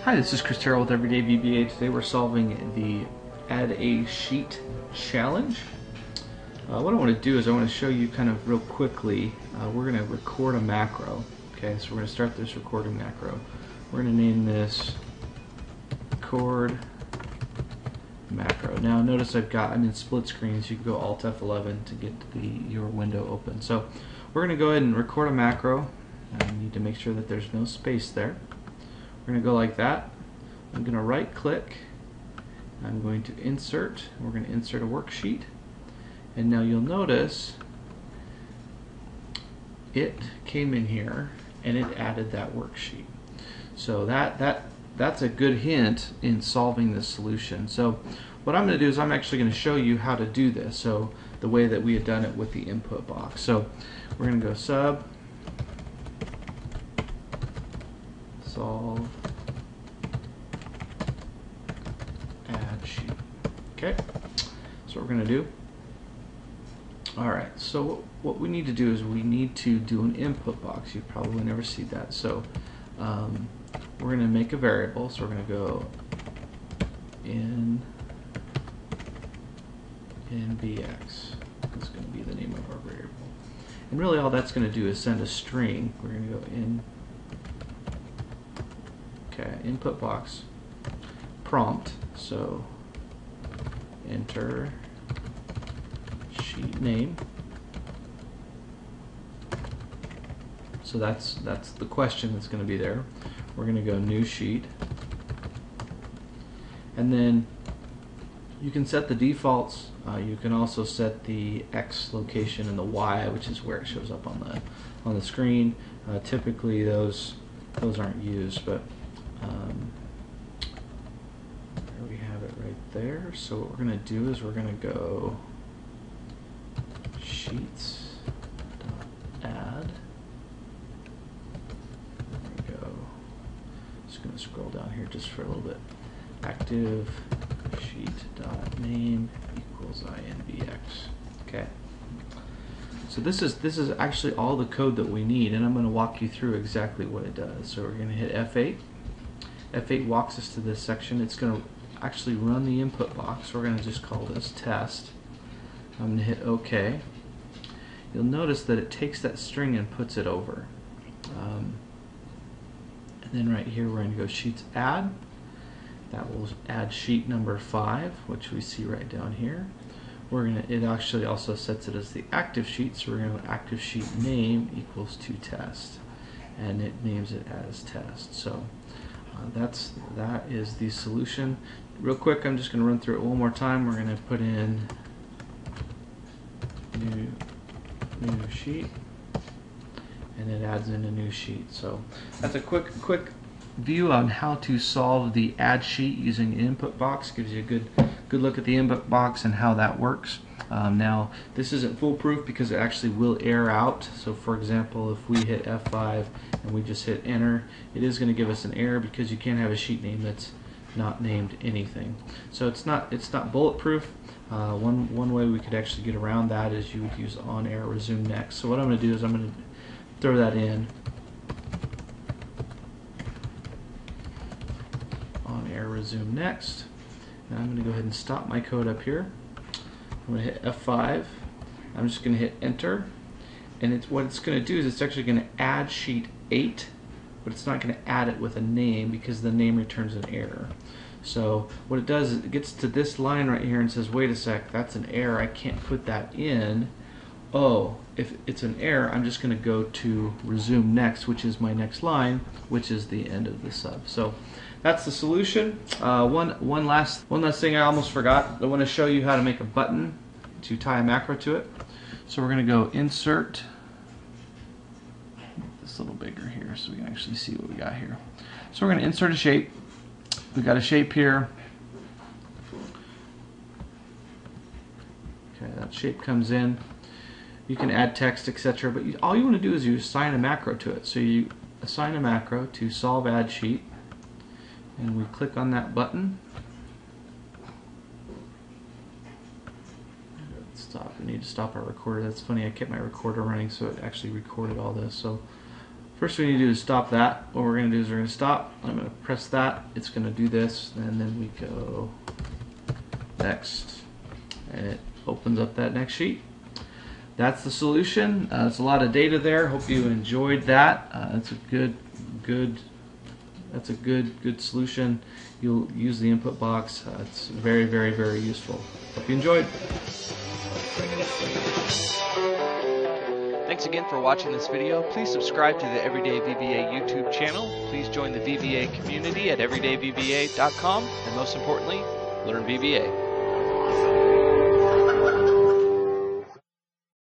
Hi, this is Chris Terrell with EverydayVBA. Today we're solving the Add a Sheet challenge. What I want to do is I want to show you kind of real quickly, we're going to record a macro. Okay, so we're going to start this recording macro. We're going to name this record macro. Now notice I'm in split screen, so you can go Alt F11 to get your window open. So we're going to go ahead and record a macro. I need to make sure that there's no space there. We're going to go like that. I'm going to right click. I'm going to insert. We're going to insert a worksheet. And now you'll notice it came in here and it added that worksheet. So that's a good hint in solving this solution. So what I'm going to do is I'm actually going to show you how to do this. So the way that we had done it with the input box. So we're going to go sub solve add sheet. Okay, so what we're going to do. Alright, so what we need to do is we need to do an input box. You probably never see that. So we're going to make a variable. So we're going to go in bx. That's going to be the name of our variable. And really all that's going to do is send a string. We're going to go in input box prompt, so enter sheet name. So that's the question that's going to be there. We're going to go new sheet, and then you can set the defaults. You can also set the X location and the Y, which is where it shows up on the screen. Typically those aren't used, but there we have it right there. So what we're going to do is we're going to go sheets.add. There we go. Just going to scroll down here just for a little bit. Active sheet.name equals inbx. Okay. So this is actually all the code that we need, and I'm going to walk you through exactly what it does. So we're going to hit F8. F8 walks us to this section. It's going to actually run the input box. We're going to just call this test. I'm going to hit OK. You'll notice that it takes that string and puts it over. And then right here we're going to go sheets add. That will add sheet number 5, which we see right down here. It actually also sets it as the active sheet, so we're going to active sheet name equals to test, and it names it as test. So that is the solution. Real quick, I'm just going to run through it one more time. We're going to put in new sheet, and it adds in a new sheet. So that's a quick view on how to solve the add sheet using input box. Gives you a good look at the input box and how that works. Now this isn't foolproof because it actually will error out. So for example, if we hit F5 and we just hit enter, it is going to give us an error because you can't have a sheet name that's not named anything. So it's not bulletproof. One way we could actually get around that is you would use on error resume next. So what I'm going to do is I'm going to throw that in. Resume next. Now I'm going to go ahead and stop my code up here. I'm going to hit F5. I'm just going to hit enter, and what it's going to do is it's actually going to add sheet 8, but it's not going to add it with a name because the name returns an error. So what it does is it gets to this line right here and says, wait a sec, that's an error, I can't put that in. Oh, if it's an error, I'm just going to go to resume next, which is my next line, which is the end of the sub. So that's the solution. One last thing I almost forgot. I want to show you how to make a button to tie a macro to it. So we're going to go insert. This a little bigger here so we can actually see what we got here. So we're going to insert a shape. We've got a shape here. Okay, that shape comes in. You can add text, etc. But all you want to do is you assign a macro to it. So you assign a macro to solve add sheet, and we click on that button. Stop we need to stop our recorder. That's funny, I kept my recorder running so it actually recorded all this. So first we need to do is stop that. What we're going to do is we're going to stop. I'm going to press that. It's going to do this, and then we go next, and it opens up that next sheet. That's the solution. It's a lot of data there. Hope you enjoyed that. That's a good solution. You'll use the input box. It's very, very, very useful. Hope you enjoyed. Thanks again for watching this video. Please subscribe to the EverydayVBA YouTube channel. Please join the VBA community at everydayvba.com, and most importantly, learn VBA.